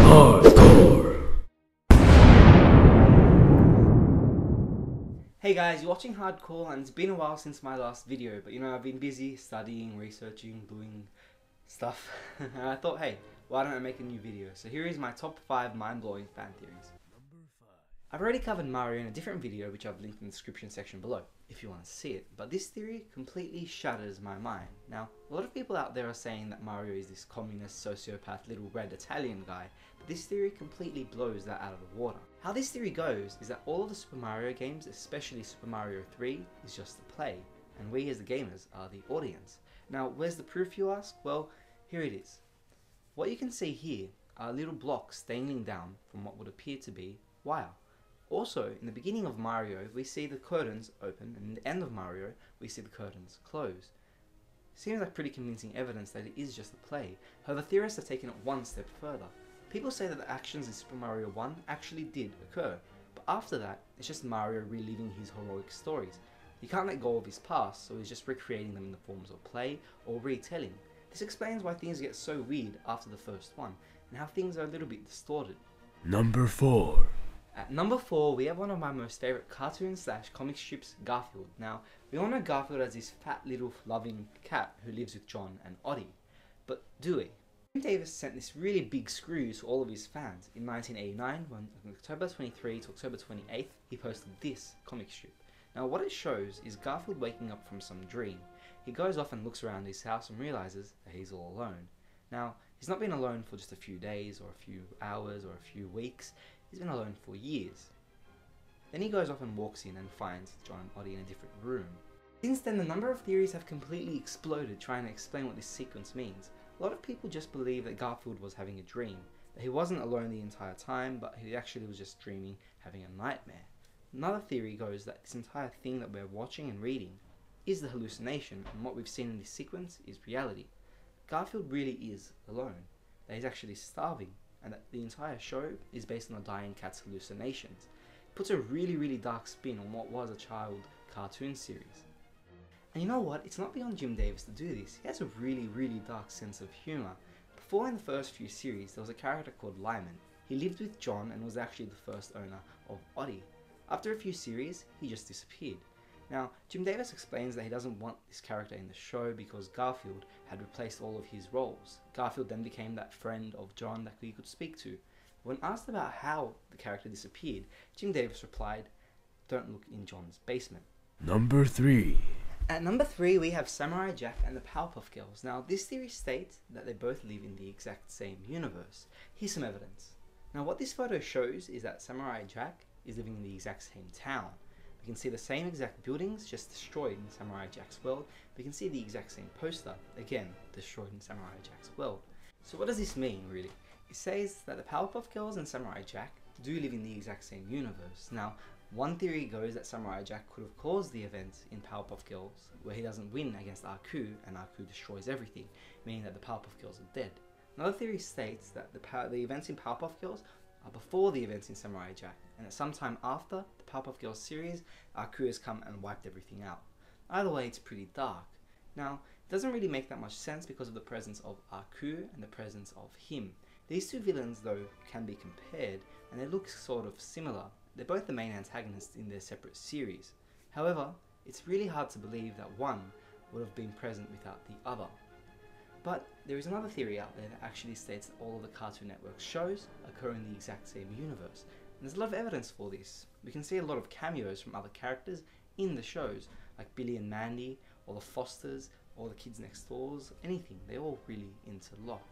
Hardcore. Hey guys, you're watching Hardcore, and it's been a while since my last video, but you know, I've been busy studying, researching, doing stuff, and I thought, hey, why don't I make a new video? So here is my top 5 mind-blowing fan theories. I've already covered Mario in a different video, which I've linked in the description section below, if you want to see it, but this theory completely shatters my mind. Now, a lot of people out there are saying that Mario is this communist, sociopath, little red Italian guy, but this theory completely blows that out of the water. How this theory goes is that all of the Super Mario games, especially Super Mario 3, is just the play, and we as the gamers are the audience. Now, where's the proof, you ask? Well, here it is. What you can see here are little blocks dangling down from what would appear to be wire. Also, in the beginning of Mario, we see the curtains open, and in the end of Mario, we see the curtains close. Seems like pretty convincing evidence that it is just a play. However, theorists have taken it one step further. People say that the actions in Super Mario 1 actually did occur, but after that, it's just Mario reliving his heroic stories. He can't let go of his past, so he's just recreating them in the forms of play or retelling. This explains why things get so weird after the first one, and how things are a little bit distorted. Number 4. At number 4, we have one of my most favourite cartoon/comic strips, Garfield. Now, we all know Garfield as this fat little loving cat who lives with John and Oddie. But do we? Jim Davis sent this really big screw to all of his fans. In 1989, when on October 23 to October 28th, he posted this comic strip. Now, what it shows is Garfield waking up from some dream. He goes off and looks around his house and realises that he's all alone. Now, he's not been alone for just a few days or a few hours or a few weeks. He's been alone for years. Then he goes off and walks in and finds John and Oddie in a different room. Since then, the number of theories have completely exploded trying to explain what this sequence means. A lot of people just believe that Garfield was having a dream, that he wasn't alone the entire time, but he actually was just dreaming, having a nightmare. Another theory goes that this entire thing that we're watching and reading is the hallucination, and what we've seen in this sequence is reality. Garfield really is alone, that he's actually starving, and that the entire show is based on a dying cat's hallucinations. It puts a really dark spin on what was a child cartoon series. And you know what, it's not beyond Jim Davis to do this. He has a really dark sense of humour. Before, in the first few series, there was a character called Lyman. He lived with John and was actually the first owner of Oddie. After a few series, he just disappeared. Now, Jim Davis explains that he doesn't want this character in the show because Garfield had replaced all of his roles. Garfield then became that friend of John that he could speak to. When asked about how the character disappeared, Jim Davis replied, "Don't look in John's basement." Number 3. At number 3, we have Samurai Jack and the Powerpuff Girls. Now, this theory states that they both live in the exact same universe. Here's some evidence. Now, what this photo shows is that Samurai Jack is living in the exact same town. We can see the same exact buildings, just destroyed in Samurai Jack's world. We can see the exact same poster, again, destroyed in Samurai Jack's world. So what does this mean, really? It says that the Powerpuff Girls and Samurai Jack do live in the exact same universe. Now, one theory goes that Samurai Jack could have caused the events in Powerpuff Girls, where he doesn't win against Aku, and Aku destroys everything, meaning that the Powerpuff Girls are dead. Another theory states that the events in Powerpuff Girls are before the events in Samurai Jack, and at some time after the Powerpuff Girls series, Aku has come and wiped everything out. Either way, it's pretty dark. Now, it doesn't really make that much sense because of the presence of Aku and the presence of him. These two villains, though, can be compared, and they look sort of similar. They're both the main antagonists in their separate series. However, it's really hard to believe that one would have been present without the other. But there is another theory out there that actually states that all of the Cartoon Network shows occur in the exact same universe. And there's a lot of evidence for this. We can see a lot of cameos from other characters in the shows, like Billy and Mandy, or the Fosters, or the Kids Next Doors, anything. They all really interlock.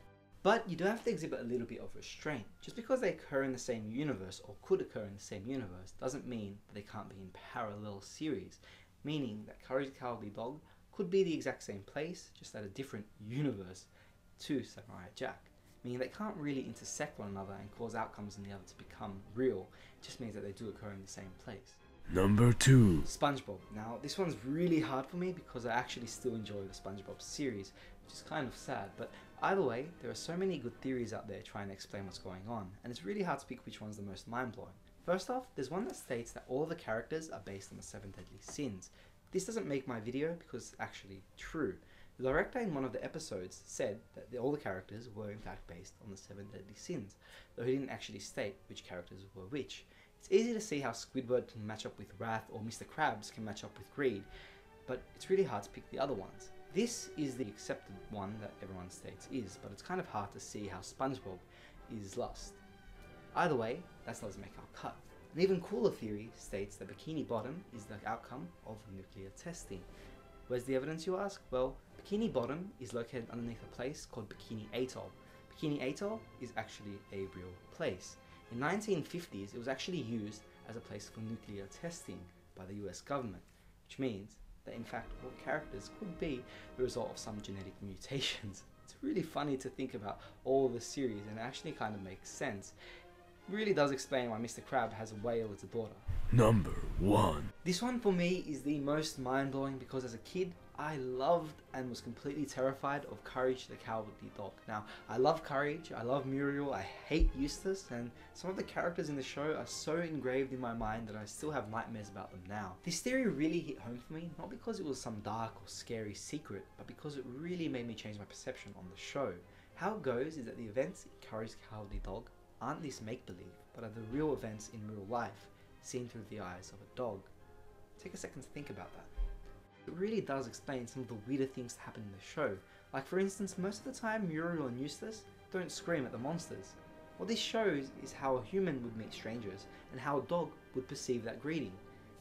But you do have to exhibit a little bit of restraint. Just because they occur in the same universe, or could occur in the same universe, doesn't mean that they can't be in parallel series. Meaning that Courage the Cowardly Dog could be the exact same place, just at a different universe to Samurai Jack. Meaning they can't really intersect one another and cause outcomes in the other to become real. It just means that they do occur in the same place. Number 2. SpongeBob. Now, this one's really hard for me because I actually still enjoy the SpongeBob series, which is kind of sad, but either way, there are so many good theories out there trying to explain what's going on, and it's really hard to pick which one's the most mind-blowing. First off, there's one that states that all of the characters are based on the 7 deadly sins. This doesn't make my video because it's actually true. The director in one of the episodes said that all the characters were in fact based on the 7 deadly sins, though he didn't actually state which characters were which. It's easy to see how Squidward can match up with Wrath or Mr. Krabs can match up with Greed, but it's really hard to pick the other ones. This is the accepted one that everyone states is, but it's kind of hard to see how SpongeBob is Lust. Either way, that doesn't make our cut. An even cooler theory states that Bikini Bottom is the outcome of nuclear testing. Where's the evidence, you ask? Well, Bikini Bottom is located underneath a place called Bikini Atoll. Bikini Atoll is actually a real place. In 1950s, it was actually used as a place for nuclear testing by the US government, which means that in fact all characters could be the result of some genetic mutations. It's really funny to think about all the series, and it actually kind of makes sense. It really does explain why Mr. Crab has a whale as a daughter. Number 1. This one for me is the most mind-blowing because as a kid, I loved and was completely terrified of Courage the Cowardly Dog. Now, I love Courage, I love Muriel, I hate Eustace, and some of the characters in the show are so engraved in my mind that I still have nightmares about them now. This theory really hit home for me, not because it was some dark or scary secret, but because it really made me change my perception on the show. How it goes is that the events in Courage the Cowardly Dog aren't this make-believe, but are the real events in real life, seen through the eyes of a dog. Take a second to think about that. It really does explain some of the weirder things that happen in the show. Like for instance, most of the time Muriel and Eustace don't scream at the monsters. What this shows is how a human would meet strangers, and how a dog would perceive that greeting.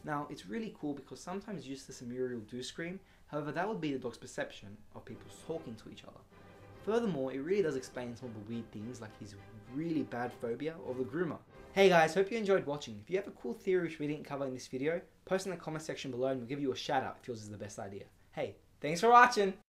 Now, it's really cool because sometimes Eustace and Muriel do scream, however that would be the dog's perception of people talking to each other. Furthermore, it really does explain some of the weird things like his really bad phobia of the groomer. Hey guys, hope you enjoyed watching. If you have a cool theory which we didn't cover in this video, post in the comment section below and we'll give you a shout out if yours is the best idea. Hey, thanks for watching!